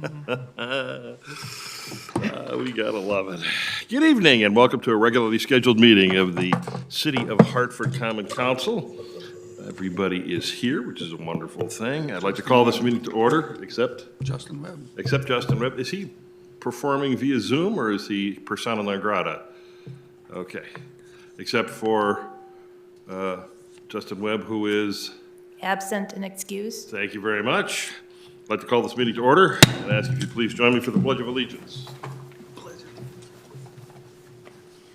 We gotta love it. Good evening and welcome to a regularly scheduled meeting of the City of Hartford Common Council. Everybody is here, which is a wonderful thing. I'd like to call this meeting to order, except Justin Webb. Justin Webb. Is he performing via Zoom or is he persona non grata? Okay. Except for Justin Webb, who is Absent and excused. Thank you very much. I'd like to call this meeting to order and ask if you please join me for the Pledge of Allegiance.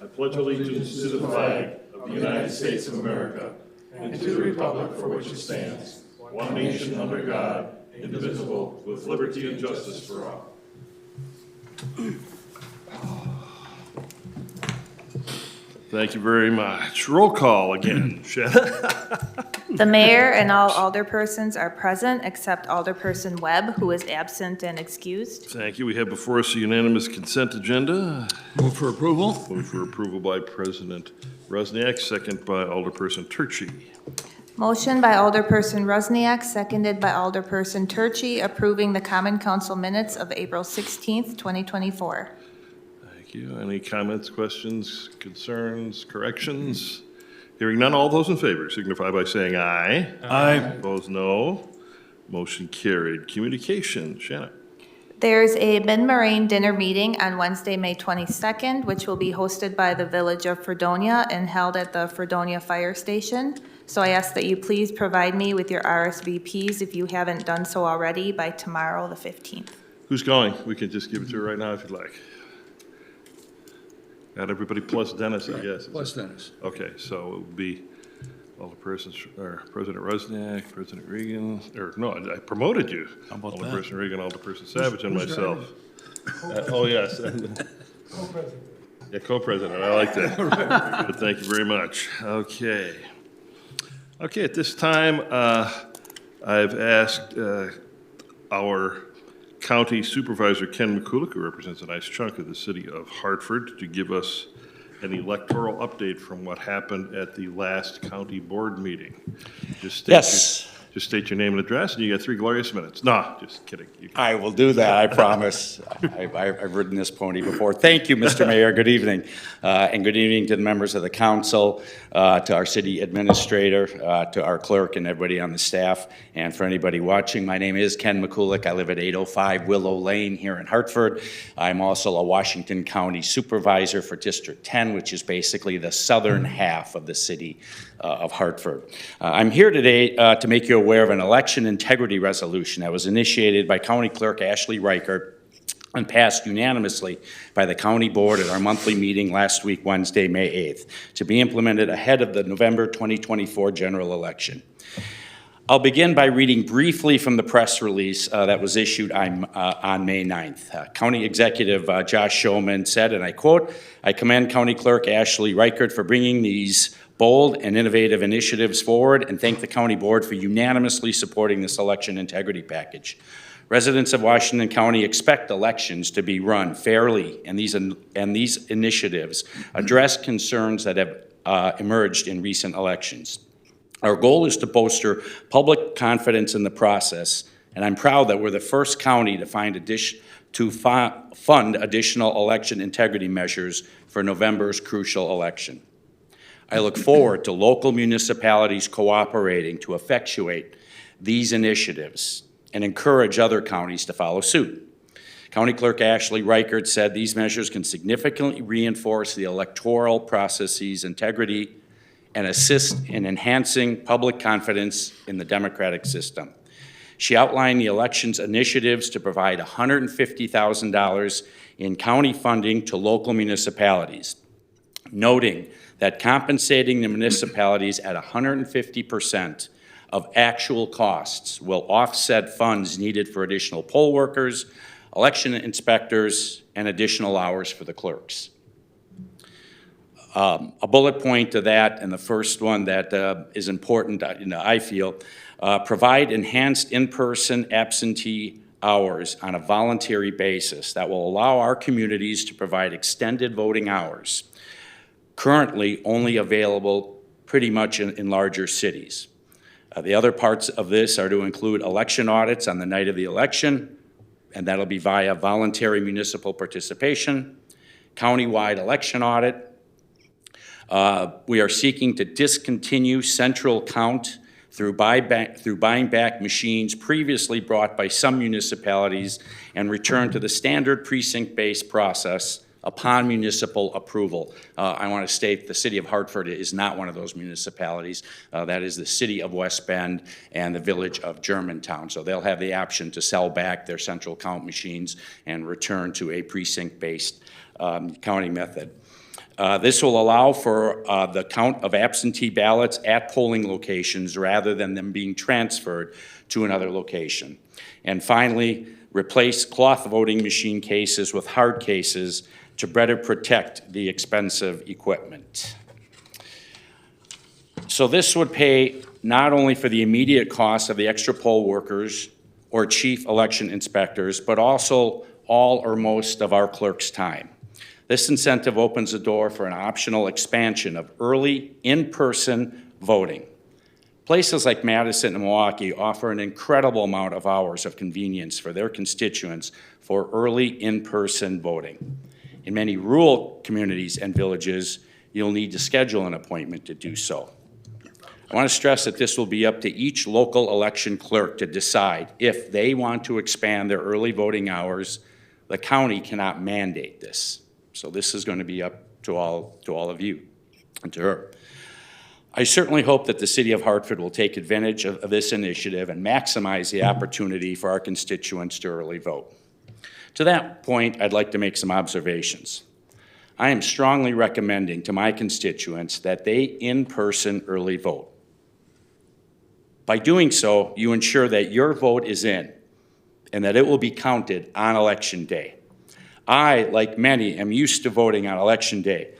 I pledge allegiance to the flag of the United States of America and to the republic for which it stands, one nation under God, indivisible, with liberty and justice for all. Thank you very much. Roll call again, Shannon. The mayor and all alderpersons are present except Alderperson Webb, who is absent and excused. Thank you. We have before us a unanimous consent agenda. Move for approval. Move for approval by President Rusniak, second by Alderperson Turchi. Motion by Alderperson Rusniak, seconded by Alderperson Turchi, approving the Common Council minutes of April 16th, 2024. Thank you. Any comments, questions, concerns, corrections? Hearing none, all those in favor signify by saying aye. Aye. Opposed, no. Motion carried. Communication, Shannon. There's a mid-Moraine dinner meeting on Wednesday, May 22nd, which will be hosted by the Village of Fredonia and held at the Fredonia Fire Station. So I ask that you please provide me with your RSVPs if you haven't done so already by tomorrow, the 15th. Who's going? We can just give it to her right now if you'd like. Got everybody plus Dennis, I guess. Plus Dennis. Okay, so it would be Alderperson, or President Rusniak, President Regan, or no, I promoted you. How about Alderperson Regan, Alderperson Savage, and myself. Oh, yes. Co-president. Yeah, co-president, I like that. Good, thank you very much. Okay. Okay, at this time, I've asked our County Supervisor Ken McCulloch, who represents a nice chunk of the city of Hartford, to give us an electoral update from what happened at the last county board meeting. Just state your name and address, and you got 3 glorious minutes. No, just kidding. I will do that, I promise. I've ridden this pony before. Thank you, Mr. Mayor. Good evening. And good evening to the members of the council, to our city administrator, to our clerk, and everybody on the staff. And for anybody watching, my name is Ken McCulloch. I live at 805 Willow Lane here in Hartford. I'm also a Washington County Supervisor for District 10, which is basically the southern half of the city of Hartford. I'm here today to make you aware of an election integrity resolution that was initiated by County Clerk Ashley Reichert and passed unanimously by the county board at our monthly meeting last week, Wednesday, May 8th, to be implemented ahead of the November 2024 general election. I'll begin by reading briefly from the press release that was issued on May 9th. County Executive Josh Showman said, and I quote, "I commend County Clerk Ashley Reichert for bringing these bold and innovative initiatives forward and thank the county board for unanimously supporting this election integrity package. Residents of Washington County expect elections to be run fairly, and these initiatives address concerns that have emerged in recent elections. Our goal is to bolster public confidence in the process, and I'm proud that we're the first county to fund additional election integrity measures for November's crucial election. I look forward to local municipalities cooperating to effectuate these initiatives and encourage other counties to follow suit." County Clerk Ashley Reichert said these measures can significantly reinforce the electoral process's integrity and assist in enhancing public confidence in the democratic system. She outlined the election's initiatives to provide $150,000 in county funding to local municipalities, noting that compensating the municipalities at 150% of actual costs will offset funds needed for additional poll workers, election inspectors, and additional hours for the clerks. A bullet point to that, and the first one that is important, I feel, provide enhanced in-person absentee hours on a voluntary basis that will allow our communities to provide extended voting hours, currently only available pretty much in larger cities. The other parts of this are to include election audits on the night of the election, and that'll be via voluntary municipal participation, countywide election audit. We are seeking to discontinue central count through buying back machines previously brought by some municipalities and return to the standard precinct-based process upon municipal approval. I want to state the city of Hartford is not one of those municipalities. That is the city of West Bend and the village of Germantown. So they'll have the option to sell back their central count machines and return to a precinct-based counting method. This will allow for the count of absentee ballots at polling locations rather than them being transferred to another location. And finally, replace cloth voting machine cases with hard cases to better protect the expensive equipment. So this would pay not only for the immediate cost of the extra poll workers or chief election inspectors, but also all or most of our clerks' time. This incentive opens the door for an optional expansion of early in-person voting. Places like Madison and Milwaukee offer an incredible amount of hours of convenience for their constituents for early in-person voting. In many rural communities and villages, you'll need to schedule an appointment to do so. I want to stress that this will be up to each local election clerk to decide if they want to expand their early voting hours. The county cannot mandate this. So this is going to be up to all of you and to her. I certainly hope that the city of Hartford will take advantage of this initiative and maximize the opportunity for our constituents to early vote. To that point, I'd like to make some observations. I am strongly recommending to my constituents that they in-person early vote. By doing so, you ensure that your vote is in and that it will be counted on election day. I, like many, am used to voting on election day,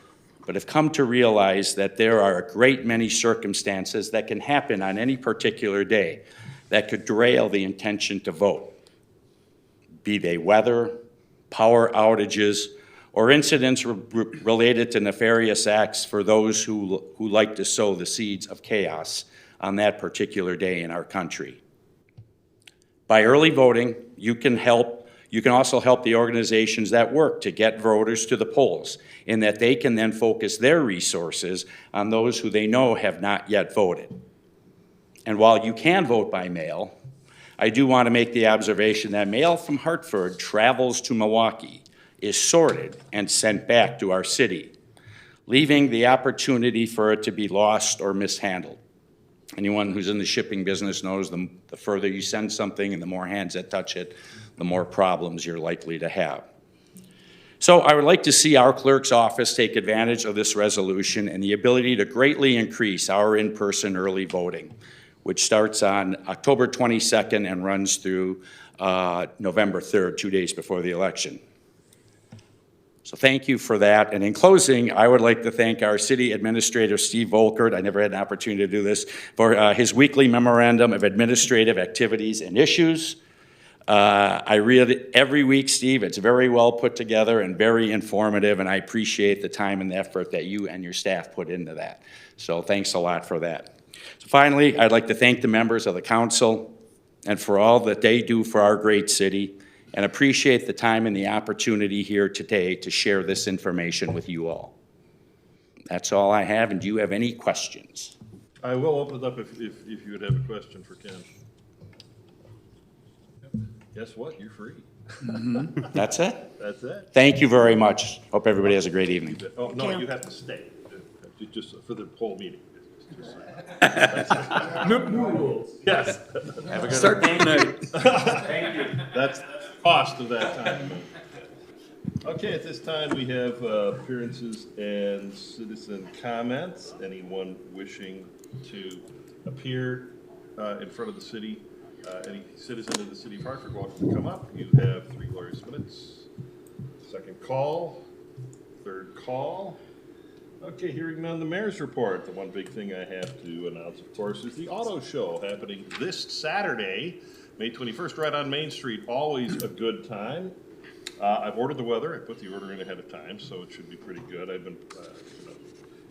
but have come to realize that there are a great many circumstances that can happen on any particular day that could derail the intention to vote, be they weather, power outages, or incidents related to nefarious acts for those who like to sow the seeds of chaos on that particular day in our country. By early voting, you can also help the organizations that work to get voters to the polls, in that they can then focus their resources on those who they know have not yet voted. And while you can vote by mail, I do want to make the observation that mail from Hartford travels to Milwaukee, is sorted, and sent back to our city, leaving the opportunity for it to be lost or mishandled. Anyone who's in the shipping business knows the further you send something and the more hands that touch it, the more problems you're likely to have. So I would like to see our clerk's office take advantage of this resolution and the ability to greatly increase our in-person early voting, which starts on October 22nd and runs through November 3rd, 2 days before the election. So thank you for that. And in closing, I would like to thank our city administrator, Steve Volkert. I never had an opportunity to do this, for his weekly memorandum of administrative activities and issues. I read it every week, Steve. It's very well put together and very informative, and I appreciate the time and the effort that you and your staff put into that. So thanks a lot for that. So finally, I'd like to thank the members of the council and for all that they do for our great city, and appreciate the time and the opportunity here today to share this information with you all. That's all I have, and do you have any questions? I will open it up if you would have a question for Ken. Guess what? You're free. That's it? That's it. Thank you very much. Hope everybody has a great evening. Oh, no, you have to stay, just for the whole meeting. New rules. Yes. Have a good Start tonight. That's the cost of that time. Okay, at this time, we have appearances and citizen comments. Anyone wishing to appear in front of the city, any citizen of the city of Hartford, welcome to come up. You have 3 glorious minutes. Second call, third call. Okay, hearing none, the mayor's report. The one big thing I have to announce, of course, is the auto show happening this Saturday, May 21st, right on Main Street. Always a good time. I've ordered the weather. I put the order in ahead of time, so it should be pretty good. I've been,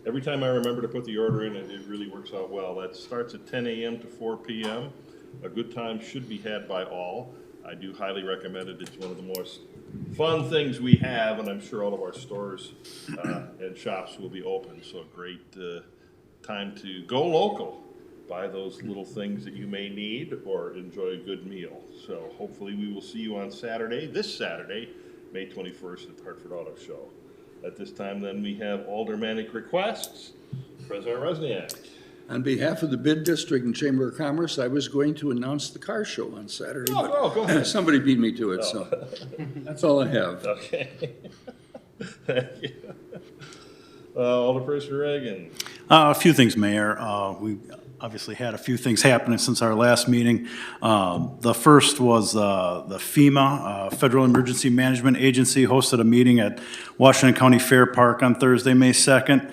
every time I remember to put the order in, it really works out well. That starts at 10 a.m. to 4 p.m. A good time should be had by all. I do highly recommend it. It's one of the most fun things we have, and I'm sure all of our stores and shops will be open. So a great time to go local, buy those little things that you may need, or enjoy a good meal. So hopefully we will see you on Saturday, this Saturday, May 21st at the Hartford Auto Show. At this time, then, we have aldermanic requests. President Rusniak. On behalf of the Bid District and Chamber of Commerce, I was going to announce the car show on Saturday, Oh, go ahead. but somebody beat me to it, so that's all I have. Okay. Thank you. Alderperson Reagan. A few things, Mayor. We obviously had a few things happening since our last meeting. The first was the FEMA, Federal Emergency Management Agency, hosted a meeting at Washington County Fair Park on Thursday, May 2nd.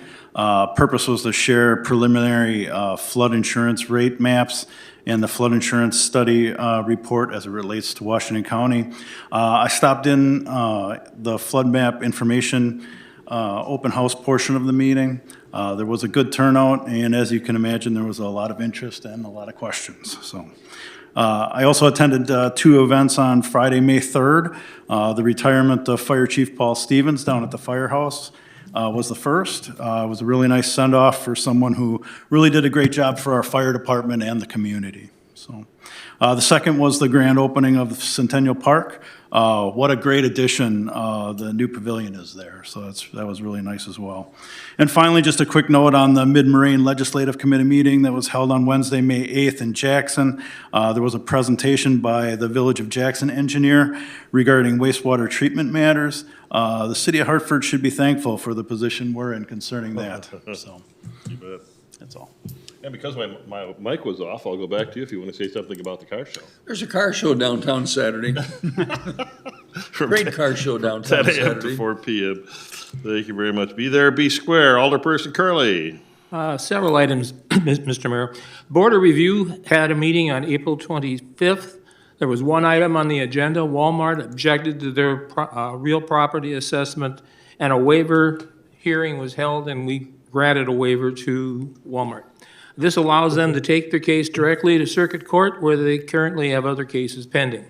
Purpose was to share preliminary flood insurance rate maps and the flood insurance study report as it relates to Washington County. I stopped in the flood map information open house portion of the meeting. There was a good turnout, and as you can imagine, there was a lot of interest and a lot of questions. So, I also attended 2 events on Friday, May 3rd. The retirement of Fire Chief Paul Stevens down at the firehouse was the first. It was a really nice send-off for someone who really did a great job for our fire department and the community. So, the second was the grand opening of Centennial Park. What a great addition the new pavilion is there. So that was really nice as well. And finally, just a quick note on the Mid-Moraine Legislative Committee meeting that was held on Wednesday, May 8th in Jackson. There was a presentation by the Village of Jackson engineer regarding wastewater treatment matters. The city of Hartford should be thankful for the position we're in concerning that. So You bet. that's all. And because my mic was off, I'll go back to you if you want to say something about the car show. There's a car show downtown Saturday. Great car show downtown 10 a.m. to Saturday. 4 p.m. Thank you very much. Be there, be square. Alderperson Curley. Several items, Mr. Mayor. Board of Review had a meeting on April 25th. There was one item on the agenda. Walmart objected to their real property assessment, and a waiver hearing was held, and we granted a waiver to Walmart. This allows them to take their case directly to circuit court, where they currently have other cases pending.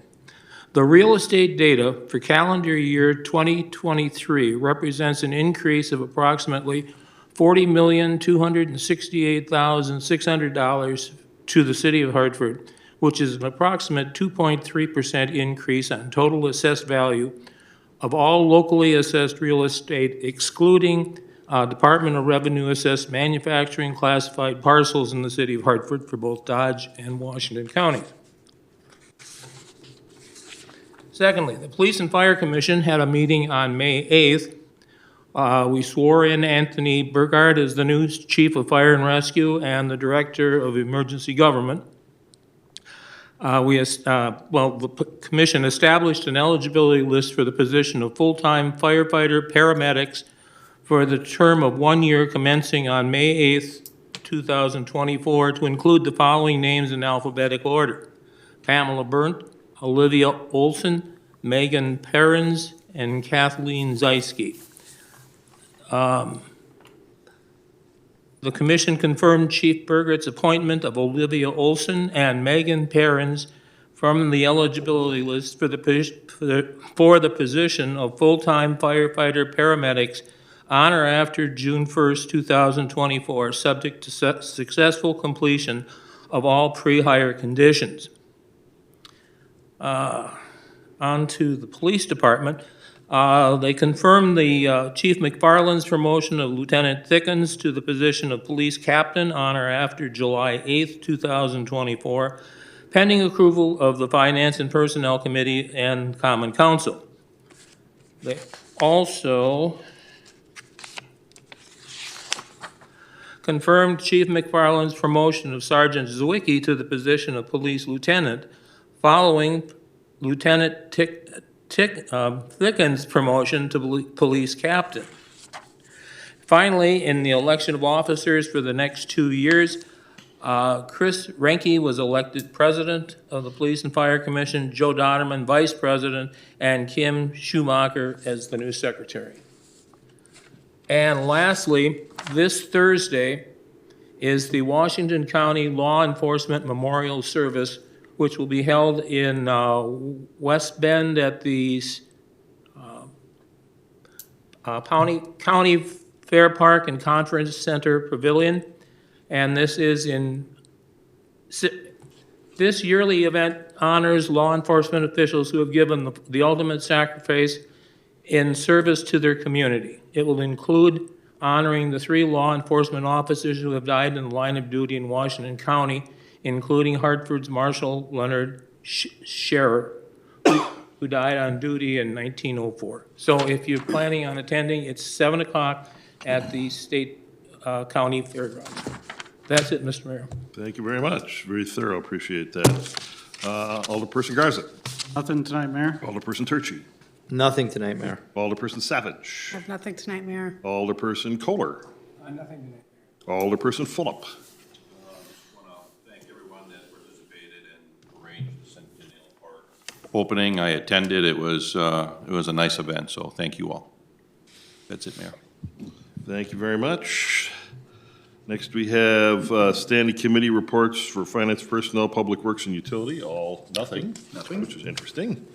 The real estate data for calendar year 2023 represents an increase of approximately $40,268,600 to the city of Hartford, which is an approximate 2.3% increase on total assessed value of all locally assessed real estate, excluding Department of Revenue assessed manufacturing classified parcels in the city of Hartford for both Dodge and Washington counties. Secondly, the Police and Fire Commission had a meeting on May 8th. We swore in Anthony Burgard as the new Chief of Fire and Rescue and the Director of Emergency Government. The commission established an eligibility list for the position of full-time firefighter paramedics for the term of 1 year commencing on May 8th, 2024, to include the following names in alphabetical order: Pamela Burnt, Olivia Olson, Megan Perrins, and Kathleen Zeisky. The commission confirmed Chief Burgert's appointment of Olivia Olson and Megan Perrins from the eligibility list for the position of full-time firefighter paramedics on or after June 1st, 2024, subject to successful completion of all pre-hire conditions. On to the police department. They confirmed the Chief McFarland's promotion of Lieutenant Thickens to the position of police captain on or after July 8th, 2024, pending approval of the Finance and Personnel Committee and Common Council. They also confirmed Chief McFarland's promotion of Sergeant Zwicky to the position of police lieutenant following Lieutenant Thickens' promotion to police captain. Finally, in the election of officers for the next 2 years, Chris Renke was elected president of the Police and Fire Commission, Joe Donnerman vice president, and Kim Schumacher as the new secretary. And lastly, this Thursday is the Washington County Law Enforcement Memorial Service which will be held in West Bend at the County Fair Park and Conference Center Pavilion. And this yearly event honors law enforcement officials who have given the ultimate sacrifice in service to their community. It will include honoring the 3 law enforcement officers who have died in the line of duty in Washington County, including Hartford's Marshal Leonard Scherer, who died on duty in 1904. So if you're planning on attending, it's 7 o'clock at the State County Fairgrounds. That's it, Mr. Mayor. Thank you very much. Very thorough. Appreciate that. Alderperson Garza. Nothing tonight, Mayor? Alderperson Turchi. Nothing tonight, Mayor. Alderperson Savage. I have nothing tonight, Mayor. Alderperson Kohler. Nothing tonight. Alderperson Fulop. Want to thank everyone that participated and arranged the Centennial Park opening. I attended. It was a nice event, so thank you all. That's it, Mayor. Thank you very much. Next, we have standing committee reports for Finance, Personnel, Public Works, and Utility, all nothing. Nothing. Which is interesting.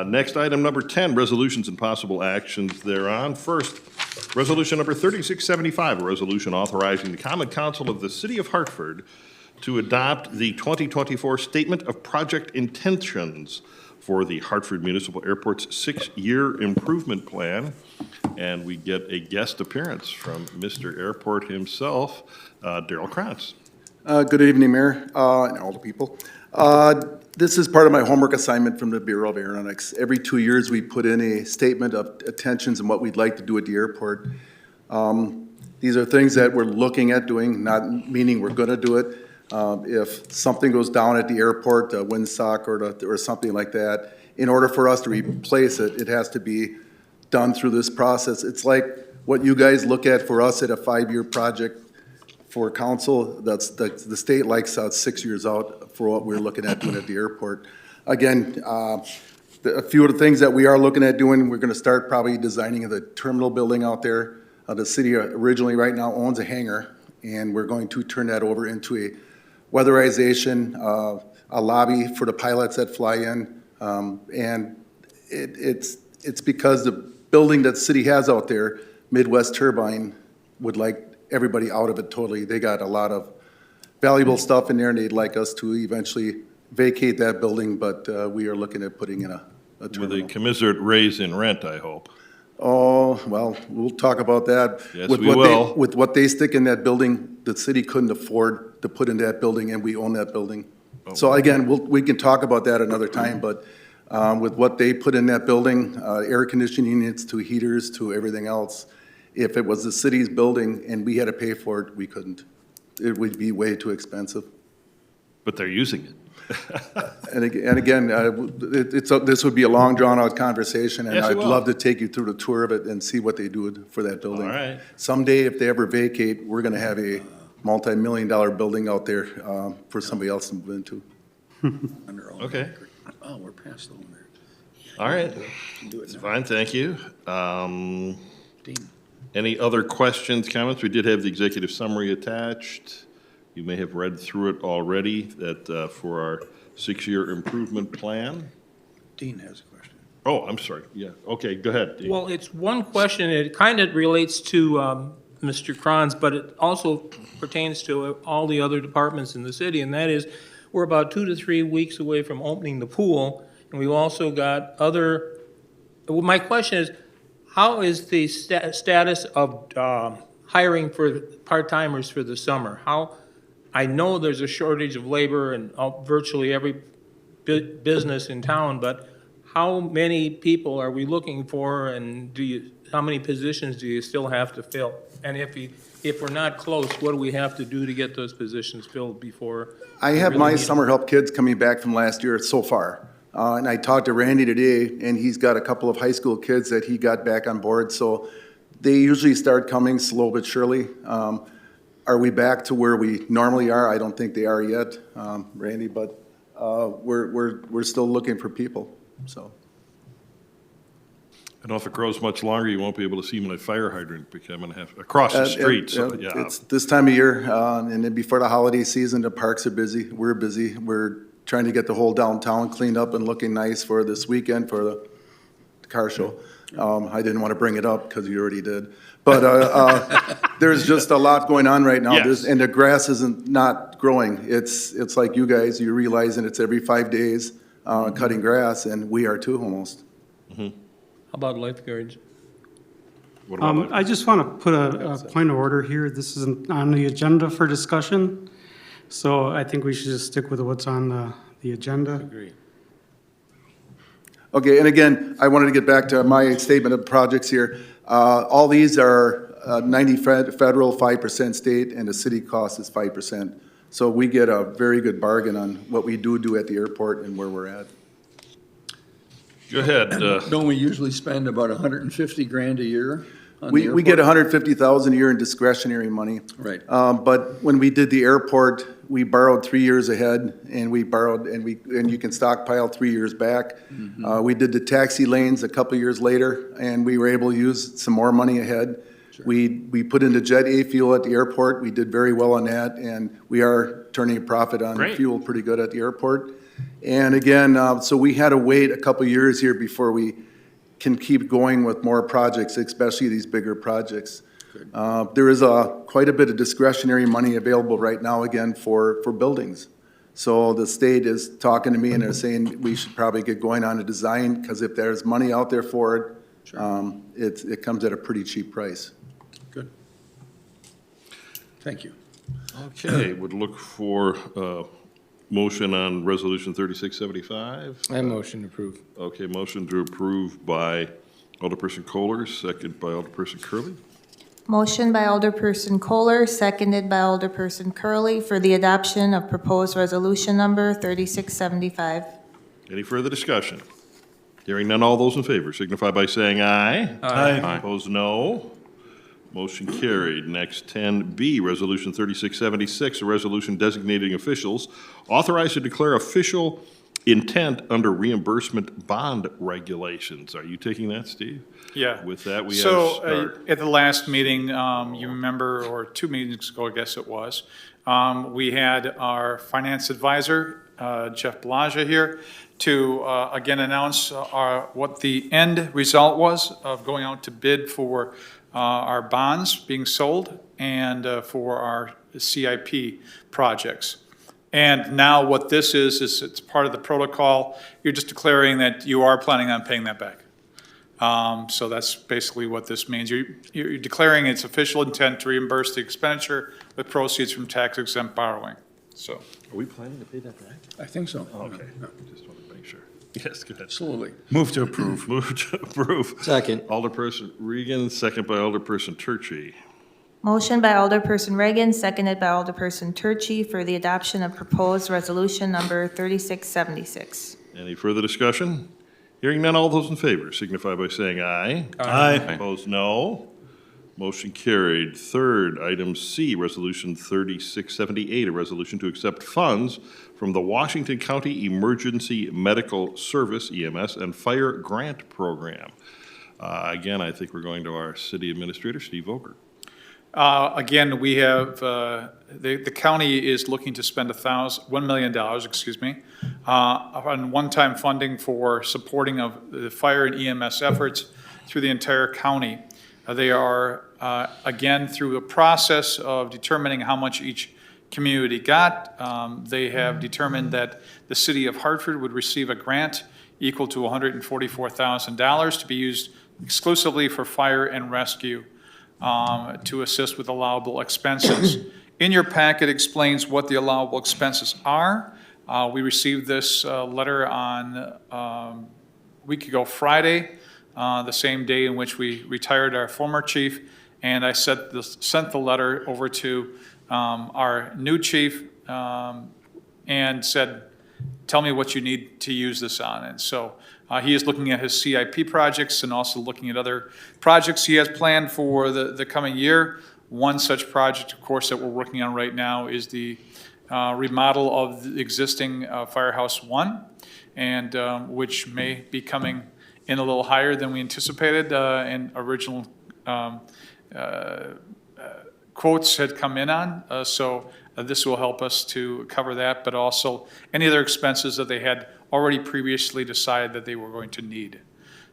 Next, item number 10, resolutions and possible actions thereon. First, resolution number 3675, a resolution authorizing the Common Council of the City of Hartford to adopt the 2024 Statement of Project Intentions for the Hartford Municipal Airport's 6-year improvement plan. And we get a guest appearance from Mr. Airport himself, Daryl Krantz. Good evening, Mayor, and all the people. This is part of my homework assignment from the Bureau of Aeronautics. Every 2 years, we put in a statement of intentions and what we'd like to do at the airport. These are things that we're looking at doing, not meaning we're going to do it. If something goes down at the airport, a windsock or something like that, in order for us to replace it, it has to be done through this process. It's like what you guys look at for us at a 5-year project for council. That's the state likes 6 years out for what we're looking at doing at the airport. Again, a few of the things that we are looking at doing, we're going to start probably designing the terminal building out there. The city originally right now owns a hangar, and we're going to turn that over into a weatherization, a lobby for the pilots that fly in, and it's because the building that the city has out there, Midwest Turbine, would like everybody out of it totally. They got a lot of valuable stuff in there, and they'd like us to eventually vacate that building, but we are looking at putting in a With a terminal. commiserate raise in rent, I hope. Oh, well, we'll talk about that. Yes, With we what will. With what they stick in that building, the city couldn't afford to put in that building, and we own that building. So again, we can talk about that another time, but with what they put in that building, air conditioning units to heaters to everything else, if it was the city's building and we had to pay for it, we couldn't. It would be way too expensive. But they're using it. And again, this would be a long, drawn-out conversation, and Yes, it I'd will. love to take you through the tour of it and see what they do for that building. All right. Someday, if they ever vacate, we're gonna have a multi-million-dollar building out there for somebody else to move into. Okay. Oh, we're past the owner. All right. Do it now. Fine, thank you. Dean. Any other questions, comments? We did have the executive summary attached. You may have read through it already, that for our 6-year improvement plan. Dean has a question. Oh, I'm sorry. Yeah, okay, go ahead. Dean. Well, it's one question, it kind of relates to Mr. Kranz, but it also pertains to all the other departments in the city, and that is, we're about 2 to 3 weeks away from opening the pool, and we've also got other, well, my question is, how is the status of hiring for part-timers for the summer? I know there's a shortage of labor in virtually every business in town, but how many people are we looking for, and how many positions do you still have to fill? And if we're not close, what do we have to do to get those positions filled before? I have really my need summer help kids coming back from last year so far. And I talked to Randy today, and he's got a couple of high school kids that he got back on board. So they usually start coming slow but surely. Are we back to where we normally are? I don't think they are yet, Randy, but we're still looking for people, so. I don't know if it grows much longer, you won't be able to see my fire hydrant becoming across the street, so, yeah. It's this time of year, and then before the holiday season, the parks are busy, we're busy. We're trying to get the whole downtown cleaned up and looking nice for this weekend for the car show. I didn't want to bring it up because you already did. But there's just a lot going on right now. Yes. And the grass isn't not growing. It's like you guys, you're realizing it's every 5 days cutting grass, and we are too almost. How about lifeguards? What about I just want to put a point of order here. This isn't on the agenda for discussion, so I think we should just stick with what's on the agenda. Agree. Okay, and again, I wanted to get back to my statement of projects here. All these are 90 federal, 5% state, and the city cost is 5%. So we get a very good bargain on what we do at the airport and where we're at. Go ahead. Don't we usually spend about 150 grand a year on the We airport? get 150,000 a year in discretionary money. Right. But when we did the airport, we borrowed 3 years ahead, and we borrowed, and you can stockpile 3 years back. We did the taxi lanes a couple years later, and we were able to use some more money ahead. We put in the jet A fuel at the airport. We did very well on that, and we are turning a profit on Great. fuel pretty good at the airport. And again, so we had to wait a couple years here before we can keep going with more projects, especially these bigger projects. There is quite a bit of discretionary money available right now, again, for buildings. So the state is talking to me, and they're saying we should probably get going on a design, because if there's money out there for it, it comes at a pretty cheap price. Good. Thank you. Okay, would look for motion on Resolution 3675. I motion to approve. Okay, motion to approve by Alderperson Kohler, second by Alderperson Curley. Motion by Alderperson Kohler, seconded by Alderperson Curley for the adoption of proposed resolution number 3675. Any further discussion? Hearing none, all those in favor signify by saying aye. Aye. Opposed, no. Motion carried. Next, 10B, Resolution 3676, a resolution designating officials authorized to declare official intent under reimbursement bond regulations. Are you taking that, Steve? Yeah. With that, we have So start. at the last meeting, you remember, or 2 meetings ago, I guess it was, we had our finance advisor, Jeff Belaja, here to again announce what the end result was of going out to bid for our bonds being sold and for our CIP projects. And now what this is it's part of the protocol. You're just declaring that you are planning on paying that back. So that's basically what this means. You're declaring its official intent to reimburse the expenditure with proceeds from tax-exempt borrowing. So, Are we planning to pay that back? I think so. Okay, just wanted to make sure. Yes, go ahead. Slowly. Move to approve. Move to approve. Second. Alderperson Regan, second by Alderperson Turchi. Motion by Alderperson Reagan, seconded by Alderperson Turchi for the adoption of proposed resolution number 3676. Any further discussion? Hearing none, all those in favor signify by saying aye. Aye. Opposed, no. Motion carried. Third, item C, Resolution 3678, a resolution to accept funds from the Washington County Emergency Medical Service, EMS, and Fire Grant Program. Again, I think we're going to our city administrator, Steve Ogert. again, we have, the county is looking to spend $1 million, on one-time funding for supporting of the fire and EMS efforts through the entire county. They are, again, through a process of determining how much each community got. They have determined that the city of Hartford would receive a grant equal to $144,000 to be used exclusively for fire and rescue to assist with allowable expenses. In your packet explains what the allowable expenses are. We received this letter on a week ago Friday, the same day in which we retired our former chief, and I sent the letter over to our new chief and said, tell me what you need to use this on. And so he is looking at his CIP projects and also looking at other projects he has planned for the coming year. One such project, of course, that we're working on right now is the remodel of the existing Firehouse 1, and which may be coming in a little higher than we anticipated, and original quotes had come in on. So This will help us to cover that, but also any other expenses that they had already previously decided that they were going to need.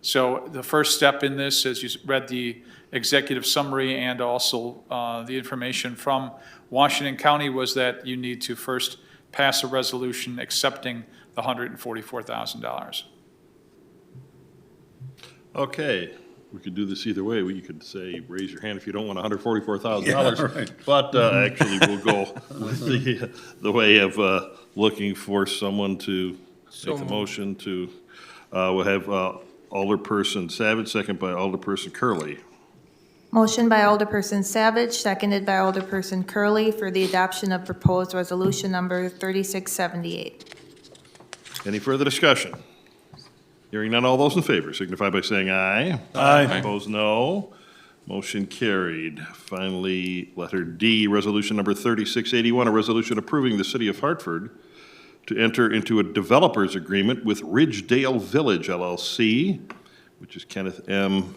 So the first step in this, as you read the executive summary and also the information from Washington County, was that you need to first pass a resolution accepting the $144,000. Okay, we could do this either way. You could say, raise your hand if you don't want $144,000. But actually, we'll go with the way of looking for someone to make the motion to, we'll have Alderperson Savage, second by Alderperson Curley. Motion by Alderperson Savage, seconded by Alderperson Curley for the adoption of proposed resolution number 3678. Any further discussion? Hearing none, all those in favor signify by saying aye. Aye. Opposed, no. Motion carried. Finally, letter D, resolution number 3681, a resolution approving the City of Hartford to enter into a developer's agreement with Ridgedale Village LLC, which is Kenneth M.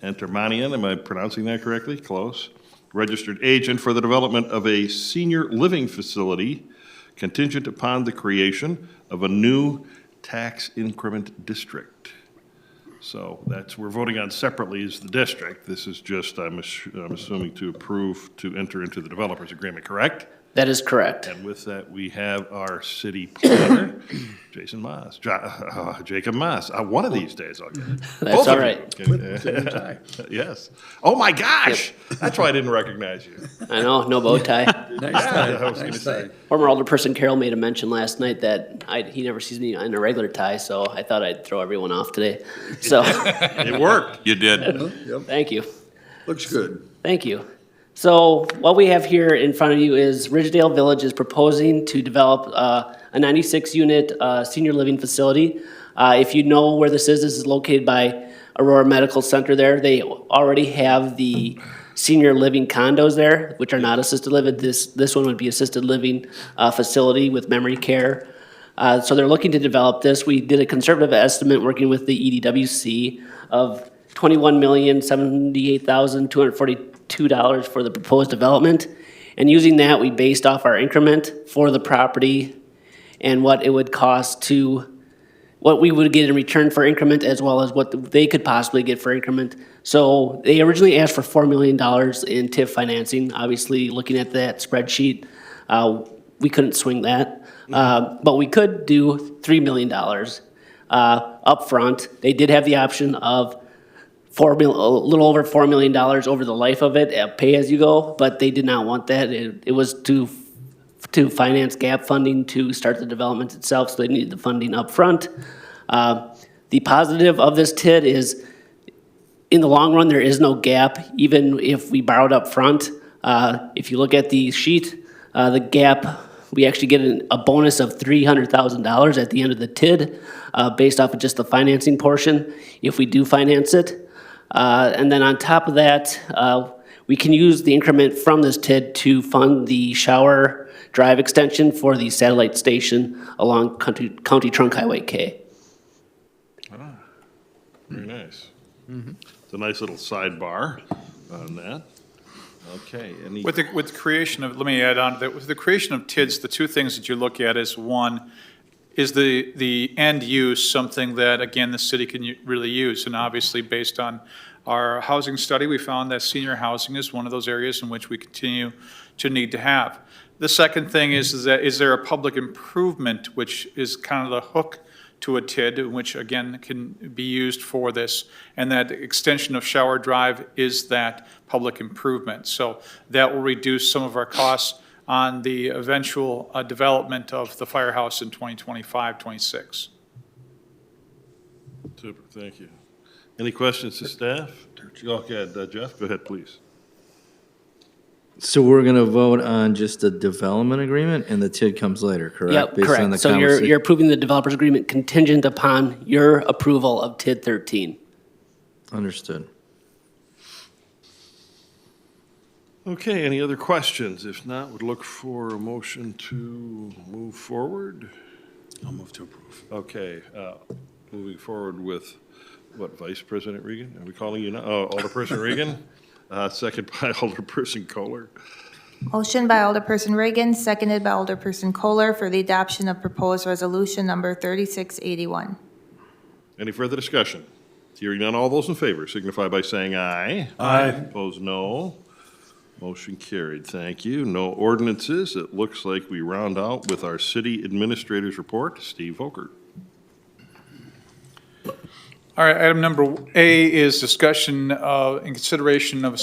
Entermanian, am I pronouncing that correctly? Close. Registered agent for the development of a senior living facility contingent upon the creation of a new tax increment district. So that's, we're voting on separately is the district. This is just, I'm assuming, to approve to enter into the developer's agreement, correct? That is correct. And with that, we have our city planner, Jason Maas, Jacob Maas. One of these days, I'll get it. That's Both all of right. you. Yes. Oh, my gosh. That's why I didn't recognize you. I know, no bow tie. Nice Yeah, tie, I was gonna nice say. tie. Former Alderperson Carroll made a mention last night that he never sees me in a regular tie, so I thought I'd throw everyone off today. So, It worked. You did. Yep, thank you. looks good. Thank you. So what we have here in front of you is Ridgedale Village is proposing to develop a 96-unit senior living facility. If you know where this is located by Aurora Medical Center there. They already have the senior living condos there, which are not assisted living. This one would be assisted living facility with memory care. So they're looking to develop this. We did a conservative estimate working with the EDWC of $21,078,242 for the proposed development. And using that, we based off our increment for the property and what it would cost to, what we would get in return for increment, as well as what they could possibly get for increment. So they originally asked for $4 million in TIF financing. Obviously, looking at that spreadsheet, we couldn't swing that. But we could do $3 million upfront. They did have the option of a little over $4 million over the life of it at pay-as-you-go, but they did not want that. It was to finance gap funding to start the development itself, so they needed the funding upfront. The positive of this TID is, in the long run, there is no gap, even if we borrowed up front. If you look at the sheet, the gap, we actually get a bonus of $300,000 at the end of the TID, based off of just the financing portion, if we do finance it. And then on top of that, we can use the increment from this TID to fund the shower drive extension for the satellite station along County Trunk Highway K. Very nice. It's a nice little sidebar on that. Okay, any, With the creation of, let me add on to that, with the creation of TIDs, the two things that you look at is, one, is the end use something that, again, the city can really use? And obviously, based on our housing study, we found that senior housing is one of those areas in which we continue to need to have. The second thing is there a public improvement, which is kind of the hook to a TID, which again can be used for this, and that extension of Shower Drive is that public improvement. So that will reduce some of our costs on the eventual development of the firehouse in 2025, 26. super, thank you. Any questions to staff? Okay, Jeff, go ahead, please. So we're going to vote on just the development agreement, and the TID comes later, correct? Yep, Based on correct. the So you're approving the developer's agreement contingent upon your approval of TID 13. Understood. Okay, any other questions? If not, would look for a motion to move forward. I'll move to approve. Okay, moving forward with, what, Vice President Regan? Are we calling you now? Oh, Alderperson Regan? Second by Alderperson Kohler. Motion by Alderperson Reagan, seconded by Alderperson Kohler for the adoption of proposed resolution number 3681. Any further discussion? Hearing none, all those in favor signify by saying aye. Aye. Opposed, no. Motion carried. Thank you. No ordinances. It looks like we round out with our city administrator's report. Steve Volkert. All right, item number A is discussion in consideration of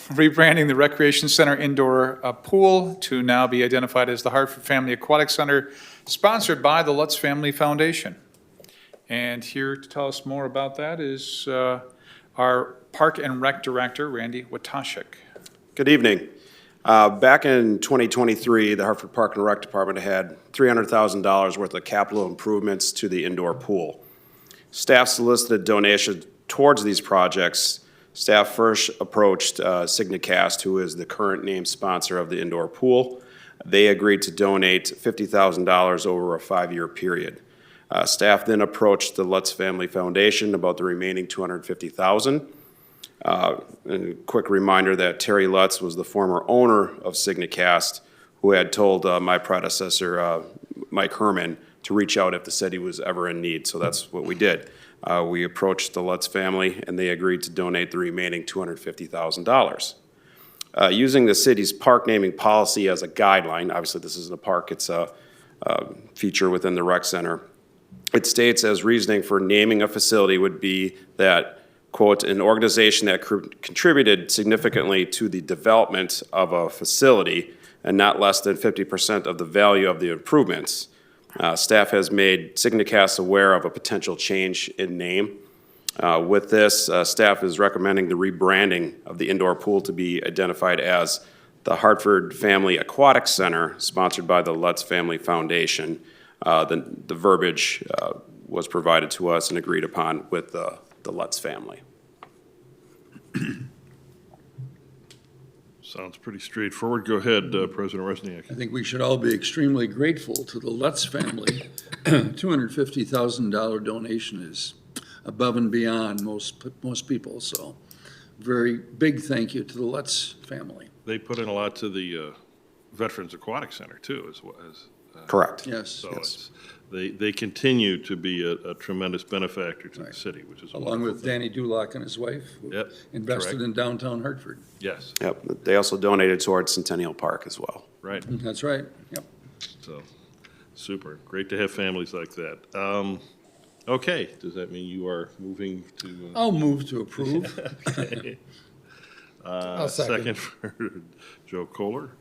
rebranding the Recreation Center indoor pool to now be identified as the Hartford Family Aquatic Center, sponsored by the Lutz Family Foundation. And here to tell us more about that is our Park and Rec Director, Randy Watashik. Good evening. Back in 2023, the Hartford Park and Rec Department had $300,000 worth of capital improvements to the indoor pool. Staff solicited donations towards these projects. Staff first approached Signacast, who is the current name sponsor of the indoor pool. They agreed to donate $50,000 over a 5-year period. Staff then approached the Lutz Family Foundation about the remaining $250,000. And a quick reminder that Terry Lutz was the former owner of Signacast, who had told my predecessor, Mike Herman, to reach out if the city was ever in need. So that's what we did. We approached the Lutz family, and they agreed to donate the remaining $250,000. Using the city's park naming policy as a guideline, obviously this isn't a park, it's a feature within the rec center. It states as reasoning for naming a facility would be that, quote, an organization that contributed significantly to the development of a facility and not less than 50% of the value of the improvements. Staff has made Signacast aware of a potential change in name. With this, staff is recommending the rebranding of the indoor pool to be identified as the Hartford Family Aquatic Center, sponsored by the Lutz Family Foundation. The verbiage was provided to us and agreed upon with the Lutz family. Sounds pretty straightforward. Go ahead, President Resniak. I think we should all be extremely grateful to the Lutz family. $250,000 donation is above and beyond most people, so very big thank you to the Lutz family. They put in a lot to the Veterans Aquatic Center, too, as well as. Correct. Yes. So Yes. they continue to be a tremendous benefactor to the city, which is a Along wonderful with thing. Danny Dulock and his wife, who Yep, invested correct. in downtown Hartford. Yes, Yep. They also donated towards Centennial Park as well. right. That's right, yep. So, super. Great to have families like that. Okay, does that mean you are moving to? I'll move to approve. Okay. I'll second. Second for Joe Kohler.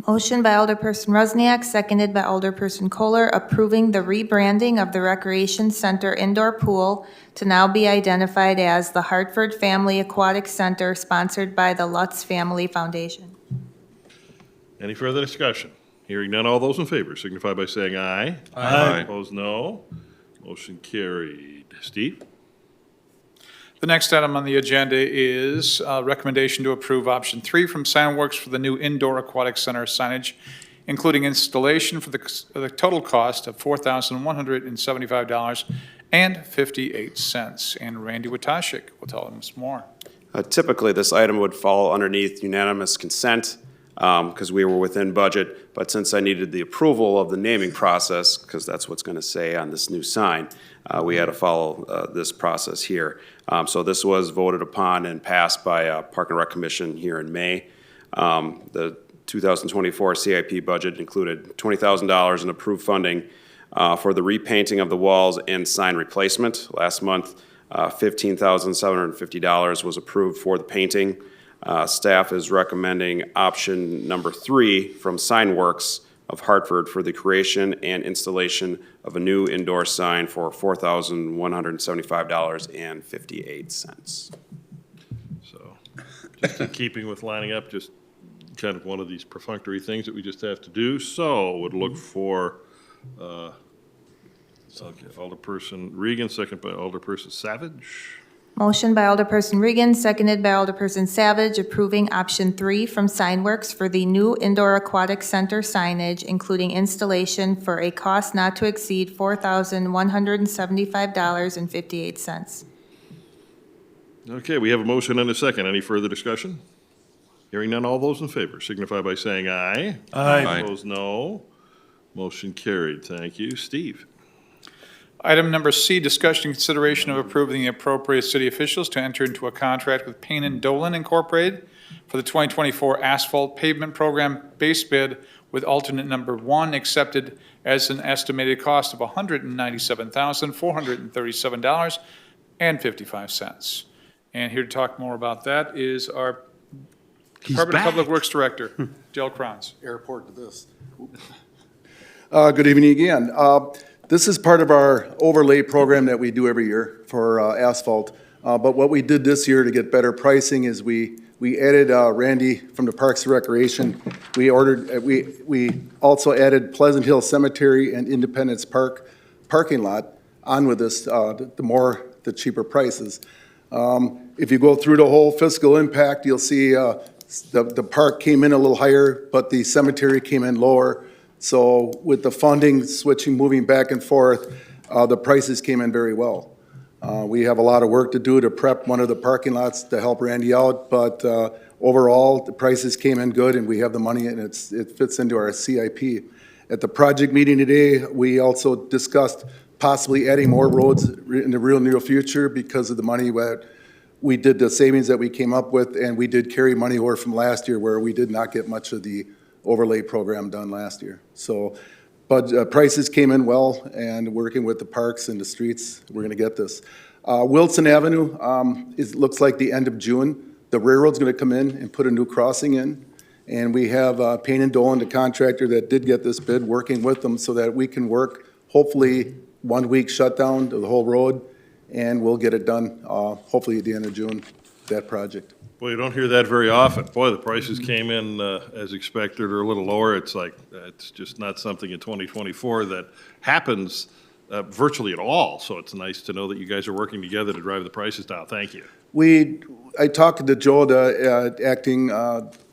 Motion by Alderperson Rusniak, seconded by Alderperson Kohler, approving the rebranding of the Recreation Center indoor pool to now be identified as the Hartford Family Aquatic Center, sponsored by the Lutz Family Foundation. Any further discussion? Hearing none, all those in favor signify by saying aye. Aye. Opposed, no. Motion carried. Steve? The next item on the agenda is recommendation to approve option 3 from Signworks for the new indoor aquatic center signage, including installation for the total cost of $4,175.58. And Randy Watashik will tell us more. Typically, this item would fall underneath unanimous consent because we were within budget, but since I needed the approval of the naming process, because that's what's going to say on this new sign, we had to follow this process here. So this was voted upon and passed by Park and Rec Commission here in May. The 2024 CIP budget included $20,000 in approved funding for the repainting of the walls and sign replacement. Last month, $15,750 was approved for the painting. Staff is recommending option number 3 from Signworks of Hartford for the creation and installation of a new indoor sign for $4,175.58. So, just in keeping with lining up, just kind of one of these perfunctory things that we just have to do. So, would look for, Alderperson Regan, second by Alderperson Savage. Motion by Alderperson Regan, seconded by Alderperson Savage, approving option 3 from Signworks for the new indoor aquatic center signage, including installation for a cost not to exceed $4,175.58. Okay, we have a motion and a second. Any further discussion? Hearing none, all those in favor signify by saying aye. Aye. Opposed, no. Motion carried. Thank you. Steve? Item number C, discussion and consideration of approving the appropriate city officials to enter into a contract with Payne and Dolan Incorporated for the 2024 asphalt pavement program base bid with alternate number 1 accepted as an estimated cost of $197,437.55. And here to talk more about that is our Department of Public Works Director, Dale Cronz. Airport to this. Good evening again. This is part of our overlay program that we do every year for asphalt. But what we did this year to get better pricing is we added Randy from the Parks and Recreation. We also added Pleasant Hill Cemetery and Independence Park parking lot on with this, the cheaper prices. If you go through the whole fiscal impact, you'll see the park came in a little higher, but the cemetery came in lower. So with the funding switching, moving back and forth, the prices came in very well. We have a lot of work to do to prep one of the parking lots to help Randy out, but overall, the prices came in good and we have the money and it fits into our CIP. At the project meeting today, we also discussed possibly adding more roads in the real near future because of the money that we did, the savings that we came up with, and we did carry money over from last year where we did not get much of the overlay program done last year. So, but prices came in well, and working with the parks and the streets, we're gonna get this. Wilson Avenue, looks like the end of June. The railroad's gonna come in and put a new crossing in. And we have Payne and Dolan, the contractor that did get this bid, working with them so that we can work, hopefully, 1 week shutdown to the whole road, and we'll get it done, hopefully at the end of June, that project. Boy, you don't hear that very often. Boy, the prices came in as expected or a little lower. It's like, it's just not something in 2024 that happens virtually at all. So it's nice to know that you guys are working together to drive the prices down. Thank you. I talked to Joe, the acting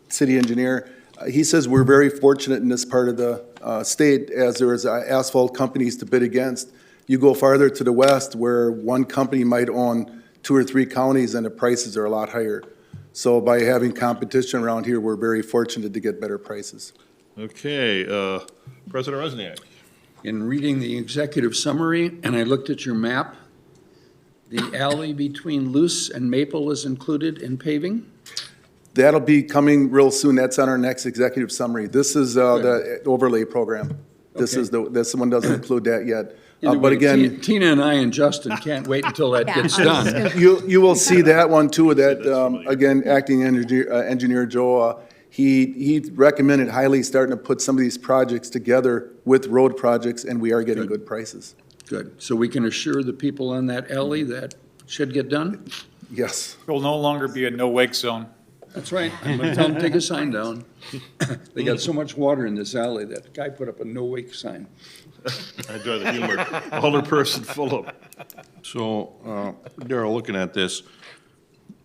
city engineer. He says we're very fortunate in this part of the state as there is asphalt companies to bid against. You go farther to the west where one company might own 2 or 3 counties and the prices are a lot higher. So by having competition around here, we're very fortunate to get better prices. Okay, President Rusniak. In reading the executive summary, and I looked at your map, the alley between Luce and Maple is included in paving? That'll be coming real soon. That's on our next executive summary. This is the overlay program. This one doesn't include that yet. Either But way, again, Tina and I and Justin can't wait until that gets done. you will see that one too, that, again, acting engineer Joe, he recommended highly starting to put some of these projects together with road projects, and we are getting good prices. Good. So we can assure the people on that alley that should get done? Yes. It will no longer be a no-wake zone. That's right. I'm gonna tell them, take a sign down. They got so much water in this alley, that guy put up a no-wake sign. I enjoy the humor. Older person full of. So, Darrell, looking at this,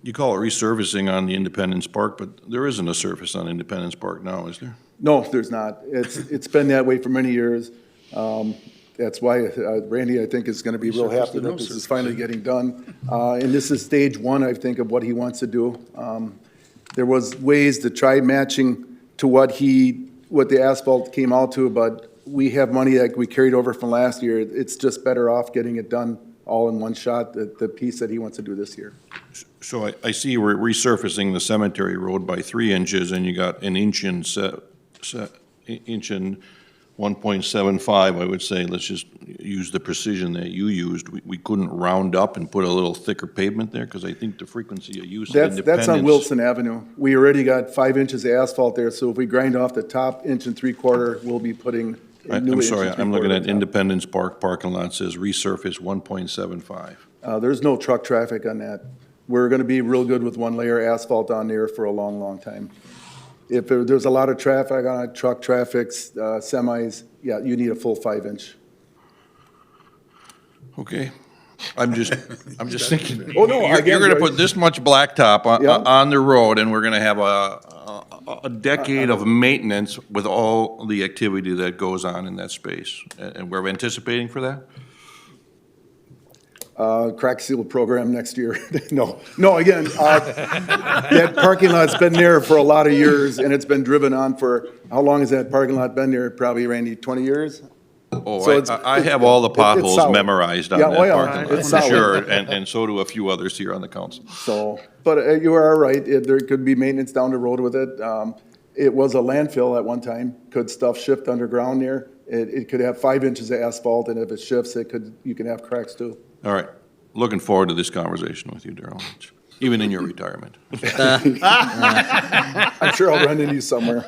you call it resurfacing on the Independence Park, but there isn't a surface on Independence Park now, is there? No, there's not. It's been that way for many years. That's why Randy, I think, is gonna be real happy that this is finally getting done. And this is stage 1, I think, of what he wants to do. There was ways to try matching to what the asphalt came out to, but we have money that we carried over from last year. It's just better off getting it done all in one shot, the piece that he wants to do this year. So I see we're resurfacing the cemetery road by 3 inches, and you got an inch and 1.75, I would say. Let's just use the precision that you used. We couldn't round up and put a little thicker pavement there, because I think the frequency of use of Independence. That's on Wilson Avenue. We already got 5 inches of asphalt there, so if we grind off the top 1.75 inches, we'll be putting a new I'm 1.75 sorry, I'm looking at top. Independence Park parking lot, says resurface 1.75. There's no truck traffic on that. We're gonna be real good with one layer asphalt on there for a long, long time. If there's a lot of traffic on it, truck traffic, semis, yeah, you need a full 5-inch. Okay. I'm just thinking. Oh, no, You're again, gonna Joyce. put this much blacktop Yeah. on the road, and we're gonna have a decade of maintenance with all the activity that goes on in that space. And we're anticipating for that? crack seal program next year. No, again, that parking lot's been there for a lot of years, and it's been driven on for, how long has that parking lot been there? Probably, Randy, 20 years? So Oh, it's- I have all the it's potholes solid. memorized on Yeah, that oh, yeah, parking lot, it's for solid. sure, and so do a few others here on the council. So, but you are right, there could be maintenance down the road with it. It was a landfill at one time. Could stuff shift underground there? It could have 5 inches of asphalt, and if it shifts, you can have cracks too. All right, looking forward to this conversation with you, Darrell, even in your retirement. I'm sure I'll run into you somewhere.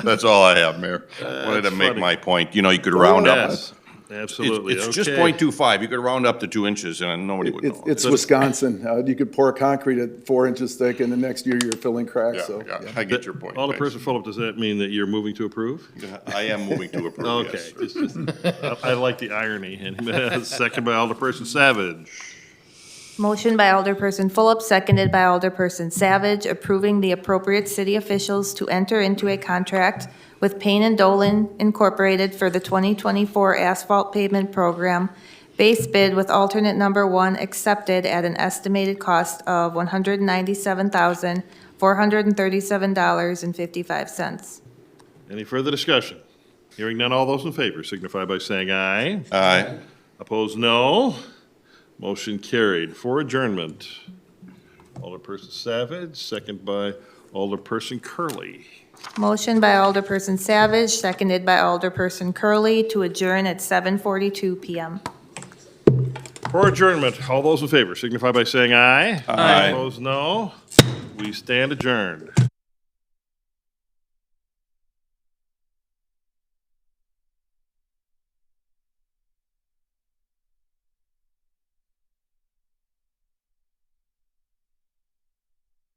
That's all I have, Mayor. Wanted to make my point, you know, you could round up. Yes, absolutely. It's just Okay. 0.25, you could round up to 2 inches and nobody would know. It's Wisconsin. You could pour concrete at 4 inches thick, and the next year you're filling cracks, so. Yeah, I get your point. Alderperson Philip, does that mean that you're moving to approve? I am moving to approve, Okay, yes. I like the irony. And second by Alderperson Savage. Motion by Alderperson Fulop, seconded by Alderperson Savage, approving the appropriate city officials to enter into a contract with Payne and Dolan Incorporated for the 2024 asphalt pavement program. Base bid with alternate number 1 accepted at an estimated cost of $197,437.55. Any further discussion? Hearing none, all those in favor signify by saying aye. Aye. Opposed, no. Motion carried. For adjournment, Alderperson Savage, second by Alderperson Curley. Motion by Alderperson Savage, seconded by Alderperson Curley to adjourn at 7:42 PM. For adjournment, all those in favor signify by saying aye. Aye. Opposed, no. We stand adjourned.